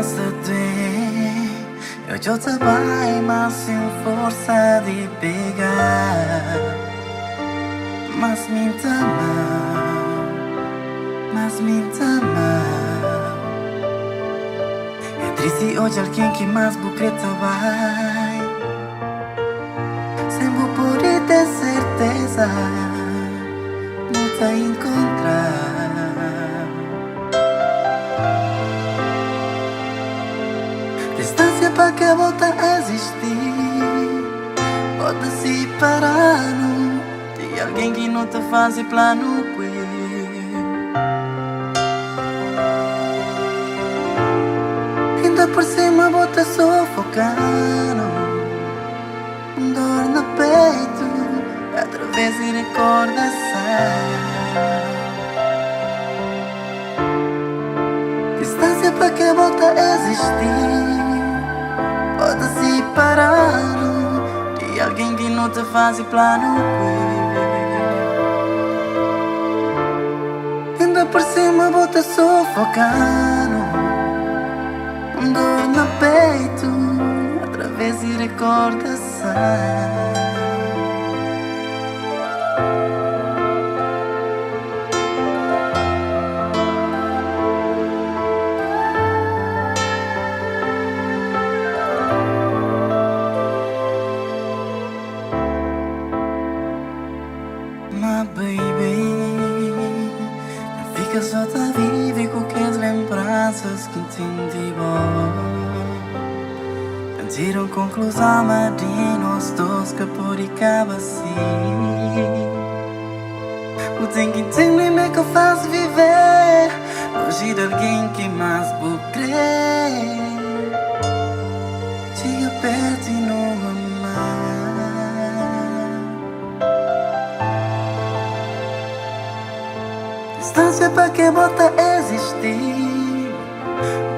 começa a doer. Eu já trabalho, mas sem força de pegar. Mas me mal, mas me mal. É triste hoje alguém que mais bucreta vai, sem vou poder ter certeza, não te encontrar. Distância para que volta a existir, pode se parar de alguém que não te faz plano. Ainda por cima volta sufocando, dor no peito, através de recordação. Distância para que volta a existir, pode se parar de alguém que não te faz plano. Ainda por cima volta sufocando, dor no peito, através de recordação. My baby, não fica só tá vive com as lembranças que entendi bom. Tiram conclusão, mas de nós dois que por acaba assim. O tem que entender que eu faço viver longe de alguém que mais vou crer. Chega perto e não amar. Distância para que volta a existir,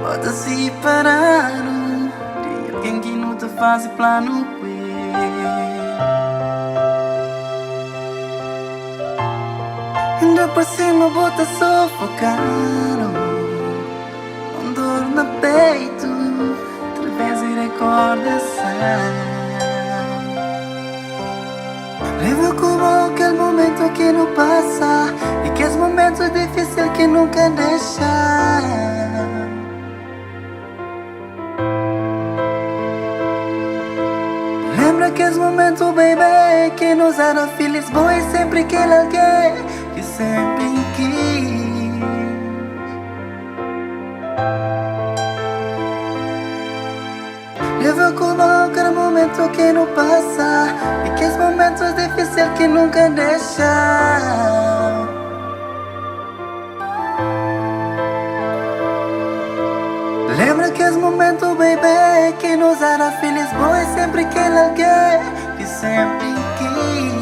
pode se parar de alguém que não te faz plano. Ainda por cima volta sufocando, dor no peito, através de recordação. Lembro como aquele momento que não passa, e que os momentos difíceis que nunca deixar. Lembra que os momentos, baby, que nos eram felizes, bom e sempre aquele alguém que sempre quis. Lembra como aquele momento que não passa, e que os momentos difíceis que nunca deixam. Lembra que os momentos, baby, que nos eram felizes, bom e sempre aquele alguém que sempre quis.